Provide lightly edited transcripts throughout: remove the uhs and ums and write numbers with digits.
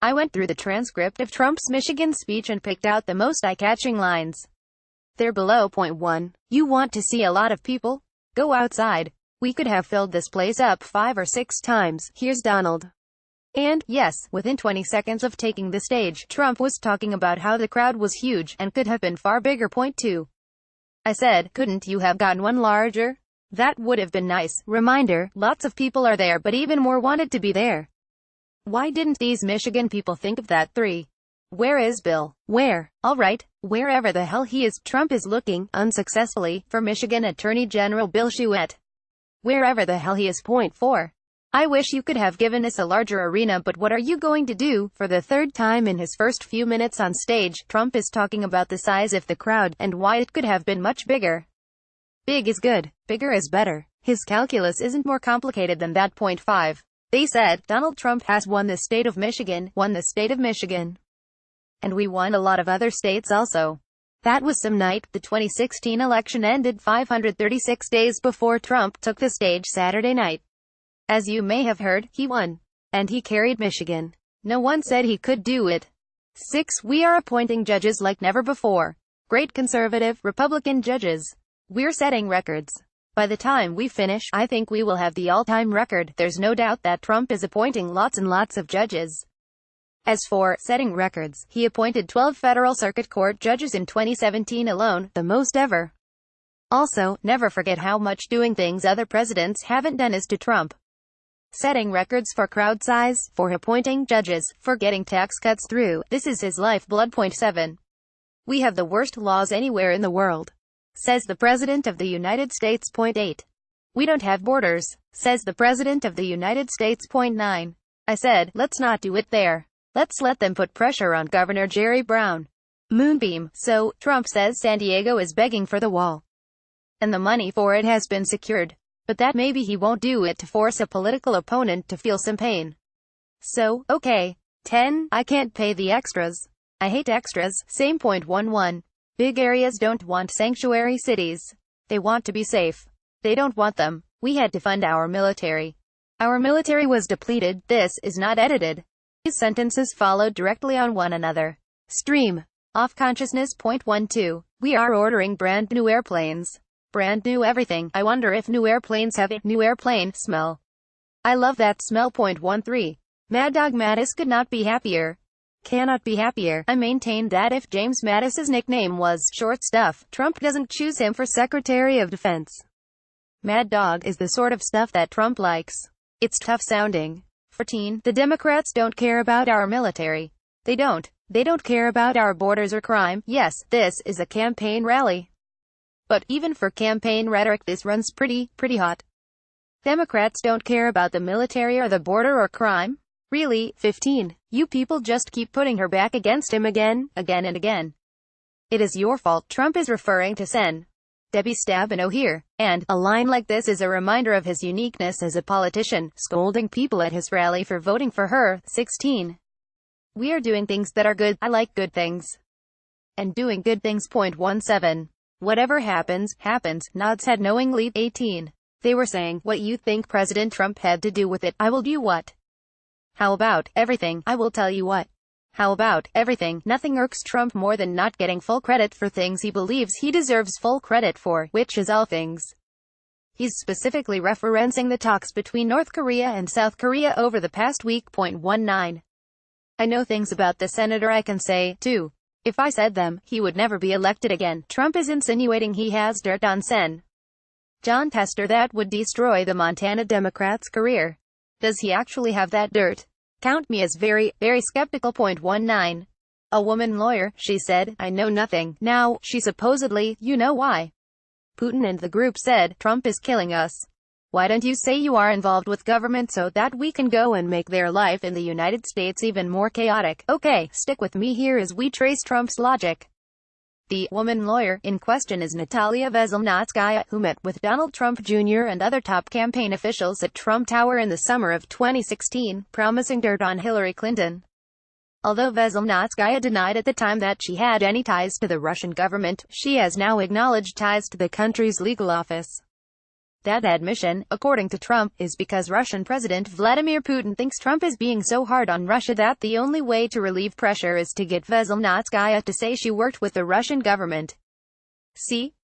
I went through the transcript of Trump's Michigan speech and picked out the most eye-catching lines. They're below. Point 1. You want to see a lot of people? Go outside. We could have filled this place up 5 or 6 times. Here's Donald. And, yes, within 20 seconds of taking the stage, Trump was talking about how the crowd was huge, and could have been far bigger. Point 2. I said, couldn't you have gotten one larger? That would have been nice. Reminder, lots of people are there, but even more wanted to be there. Why didn't these Michigan people think of that? 3. Where is Bill? Where? All right, wherever the hell he is, Trump is looking, unsuccessfully, for Michigan Attorney General Bill Chouette. Wherever the hell he is. Point 4. I wish you could have given us a larger arena, but what are you going to do? For the third time in his first few minutes on stage, Trump is talking about the size of the crowd, and why it could have been much bigger. Big is good, bigger is better. His calculus isn't more complicated than that. Point 5. They said, Donald Trump has won the state of Michigan, won the state of Michigan. And we won a lot of other states also. That was some night. The 2016 election ended 536 days before Trump took the stage Saturday night. As you may have heard, he won. And he carried Michigan. No one said he could do it. 6. We are appointing judges like never before. Great conservative, Republican judges. We're setting records. By the time we finish, I think we will have the all-time record. There's no doubt that Trump is appointing lots and lots of judges. As for setting records, he appointed 12 federal circuit court judges in 2017 alone, the most ever. Also, never forget how much doing things other presidents haven't done is to Trump. Setting records for crowd size, for appointing judges, for getting tax cuts through. This is his lifeblood. Point 7. We have the worst laws anywhere in the world, says the President of the United States. Point 8. We don't have borders, says the President of the United States. Point 9. I said, let's not do it there. Let's let them put pressure on Governor Jerry Brown. Moonbeam. So, Trump says San Diego is begging for the wall. And the money for it has been secured. But that maybe he won't do it to force a political opponent to feel some pain. So, okay. 10. I can't pay the extras. I hate extras. Same. Point 11. Big areas don't want sanctuary cities. They want to be safe. They don't want them. We had to fund our military. Our military was depleted. This is not edited. These sentences followed directly on one another. Stream. Off consciousness. Point 12. We are ordering brand new airplanes. Brand new everything. I wonder if new airplanes have a new airplane smell. I love that smell. Point 13. Mad Dog Mattis could not be happier. Cannot be happier. I maintain that if James Mattis's nickname was short stuff, Trump doesn't choose him for Secretary of Defense. Mad Dog is the sort of stuff that Trump likes. It's tough sounding. 14. The Democrats don't care about our military. They don't. They don't care about our borders or crime. Yes, this is a campaign rally. But even for campaign rhetoric, this runs pretty hot. Democrats don't care about the military or the border or crime? Really? 15. You people just keep putting her back against him again and again. It is your fault. Trump is referring to Sen. Debbie Stabenow here. And a line like this is a reminder of his uniqueness as a politician, scolding people at his rally for voting for her. 16. We are doing things that are good. I like good things. And doing good things. Point 17. Whatever happens, happens. Nods head knowingly. 18. They were saying, what you think President Trump had to do with it. I will do what? How about everything? I will tell you what. How about everything? Nothing irks Trump more than not getting full credit for things he believes he deserves full credit for, which is all things. He's specifically referencing the talks between North Korea and South Korea over the past week. Point 19. I know things about the senator I can say, too. If I said them, he would never be elected again. Trump is insinuating he has dirt on Sen. Jon Tester that would destroy the Montana Democrats' career. Does he actually have that dirt? Count me as very skeptical. Point 19. A woman lawyer, she said, I know nothing. Now, she supposedly, you know why. Putin and the group said, Trump is killing us. Why don't you say you are involved with government so that we can go and make their life in the United States even more chaotic? Okay, stick with me here as we trace Trump's logic. The woman lawyer in question is Natalia Veselnitskaya, who met with Donald Trump Jr. and other top campaign officials at Trump Tower in the summer of 2016, promising dirt on Hillary Clinton. Although Veselnitskaya denied at the time that she had any ties to the Russian government, she has now acknowledged ties to the country's legal office. That admission, according to Trump, is because Russian President Vladimir Putin thinks Trump is being so hard on Russia that the only way to relieve pressure is to get Veselnitskaya to say she worked with the Russian government. See,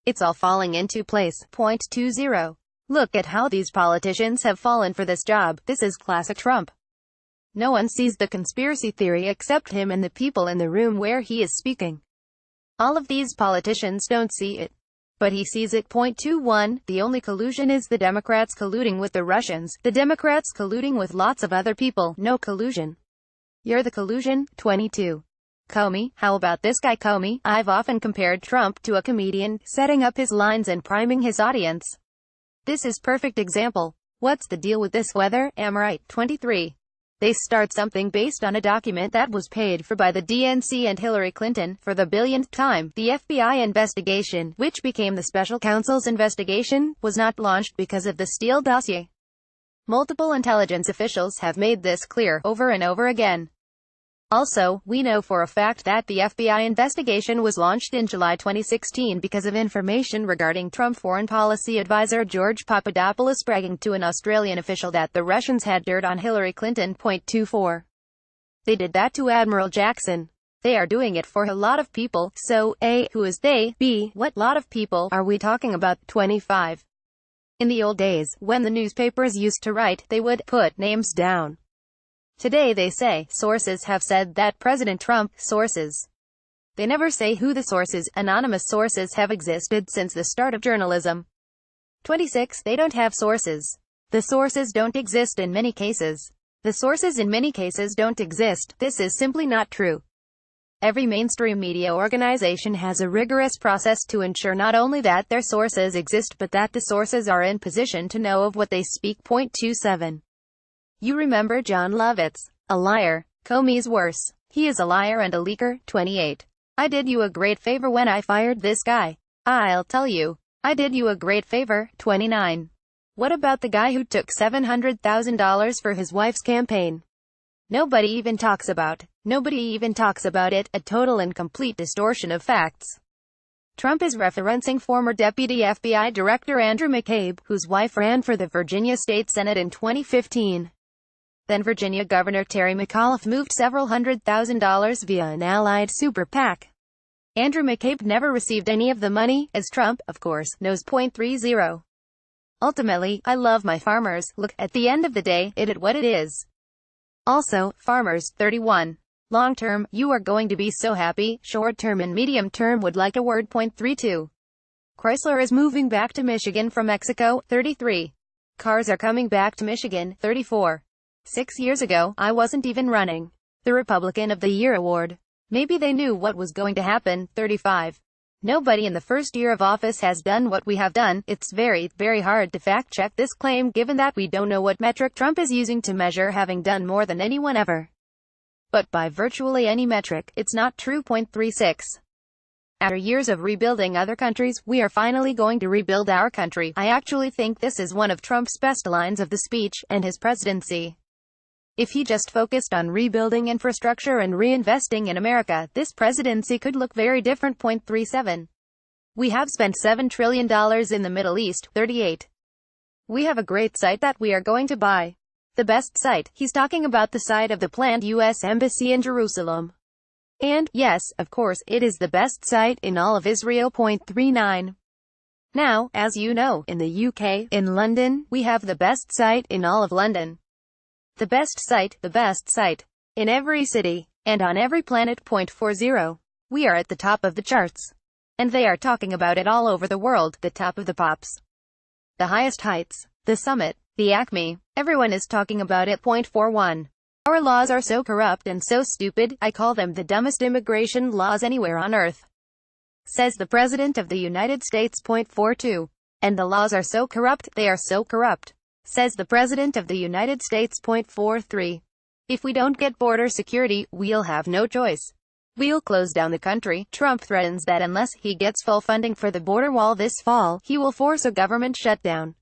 it's all falling into place. Point 20. Look at how these politicians have fallen for this job. This is classic Trump. No one sees the conspiracy theory except him and the people in the room where he is speaking. All of these politicians don't see it. But he sees it. Point 21. The only collusion is the Democrats colluding with the Russians. The Democrats colluding with lots of other people. No collusion. You're the collusion. 22. Comey. How about this guy Comey? I've often compared Trump to a comedian, setting up his lines and priming his audience. This is perfect example. What's the deal with this weather? Am right. 23. They start something based on a document that was paid for by the DNC and Hillary Clinton, for the billionth time. The FBI investigation, which became the special counsel's investigation, was not launched because of the Steele dossier. Multiple intelligence officials have made this clear, over and over again. Also, we know for a fact that the FBI investigation was launched in July 2016 because of information regarding Trump foreign policy advisor George Papadopoulos bragging to an Australian official that the Russians had dirt on Hillary Clinton. Point 24. They did that to Admiral Jackson. They are doing it for a lot of people. So, A, who is they? B, what lot of people are we talking about? 25. In the old days, when the newspapers used to write, they would put names down. Today they say, sources have said that President Trump, sources. They never say who the source is. Anonymous sources have existed since the start of journalism. 26. They don't have sources. The sources don't exist in many cases. The sources in many cases don't exist. This is simply not true. Every mainstream media organization has a rigorous process to ensure not only that their sources exist but that the sources are in position to know of what they speak. Point 27. You remember John Lovitz? A liar. Comey's worse. He is a liar and a leaker. 28. I did you a great favor when I fired this guy. I'll tell you. I did you a great favor. 29. What about the guy who took $700,000 for his wife's campaign? Nobody even talks about it. A total and complete distortion of facts. Trump is referencing former Deputy FBI Director Andrew McCabe, whose wife ran for the Virginia State Senate in 2015. Then Virginia Governor Terry McAuliffe moved several $100,000 via an allied super PAC. Andrew McCabe never received any of the money, as Trump, of course, knows. Point 30. Ultimately, I love my farmers. Look, at the end of the day, it is what it is. Also, farmers. 31. Long term, you are going to be so happy. Short term and medium term would like a word. Point 32. Chrysler is moving back to Michigan from Mexico. 33. Cars are coming back to Michigan. 34. 6 years ago, I wasn't even running the Republican of the Year award. Maybe they knew what was going to happen. 35. Nobody in the first year of office has done what we have done. It's very, very hard to fact-check this claim given that we don't know what metric Trump is using to measure having done more than anyone ever. But by virtually any metric, it's not true. Point 36. After years of rebuilding other countries, we are finally going to rebuild our country. I actually think this is one of Trump's best lines of the speech and his presidency. If he just focused on rebuilding infrastructure and reinvesting in America, this presidency could look very different. Point 37. We have spent $7 trillion in the Middle East. 38. We have a great site that we are going to buy. The best site. He's talking about the site of the planned U.S. Embassy in Jerusalem. And, yes, of course, it is the best site in all of Israel. Point 39. Now, as you know, in the UK, in London, we have the best site in all of London. The best site, in every city, and on every planet. Point 40. We are at the top of the charts. And they are talking about it all over the world, the top of the pops. The highest heights, the summit, the acme, everyone is talking about it. Point 41. Our laws are so corrupt and so stupid, I call them the dumbest immigration laws anywhere on earth. Says the President of the United States. Point 42. And the laws are so corrupt, they are so corrupt. Says the President of the United States. Point 43. If we don't get border security, we'll have no choice. We'll close down the country. Trump threatens that unless he gets full funding for the border wall this fall, he will force a government shutdown.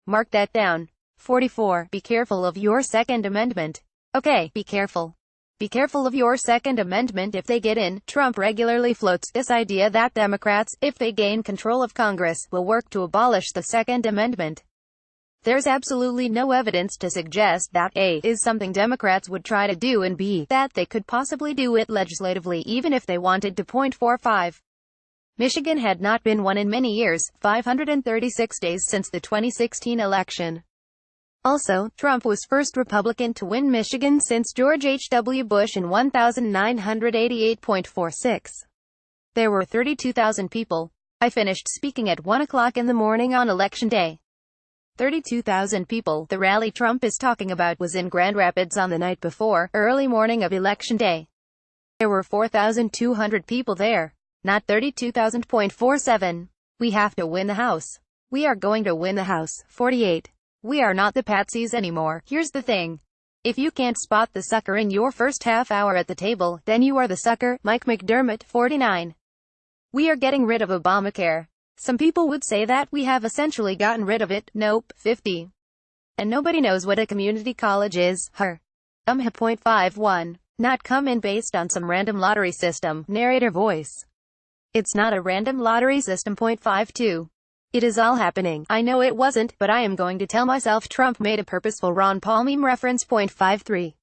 Mark that down. 44. Be careful of your Second Amendment. Okay, be careful. Be careful of your Second Amendment if they get in. Trump regularly floats this idea that Democrats, if they gain control of Congress, will work to abolish the Second Amendment. There's absolutely no evidence to suggest that A is something Democrats would try to do and B that they could possibly do it legislatively even if they wanted to. 45. Michigan had not been won in many years, 536 days since the 2016 election. Also, Trump was first Republican to win Michigan since George H. W. Bush in 1988.46. There were 32,000 people. I finished speaking at 1 o'clock in the morning on Election Day. 32,000 people. The rally Trump is talking about was in Grand Rapids on the night before, early morning of Election Day. There were 4,200 people there. Not 32,000.47. We have to win the House. We are going to win the House. 48. We are not the patsies anymore. Here's the thing. If you can't spot the sucker in your first half hour at the table, then you are the sucker. Mike McDermott. 49. We are getting rid of Obamacare. Some people would say that we have essentially gotten rid of it. Nope. 50. And nobody knows what a community college is. Her. 51. Not come in based on some random lottery system. Narrator voice. It's not a random lottery system. 52. It is all happening. I know it wasn't, but I am going to tell myself Trump made a purposeful Ron Paul meme reference. 53.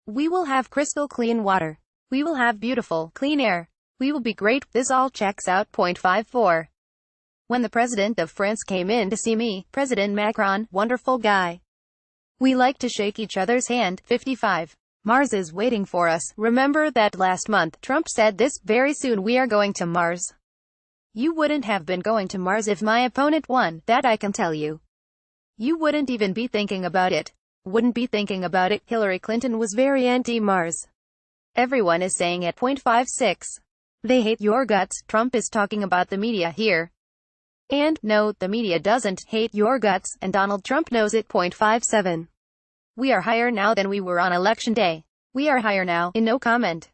We will have crystal clean water. We will have beautiful, clean air. We will be great. This all checks out. 54. When the president of France came in to see me, President Macron, wonderful guy. We like to shake each other's hand. 55. Mars is waiting for us. Remember that last month, Trump said this, very soon we are going to Mars. You wouldn't have been going to Mars if my opponent won, that I can tell you. You wouldn't even be thinking about it. Wouldn't be thinking about it. Hillary Clinton was very anti-Mars. Everyone is saying it. 56. They hate your guts. Trump is talking about the media here. And, no, the media doesn't hate your guts, and Donald Trump knows it. 57. We are higher now than we were on Election Day. We are higher now. In no comment.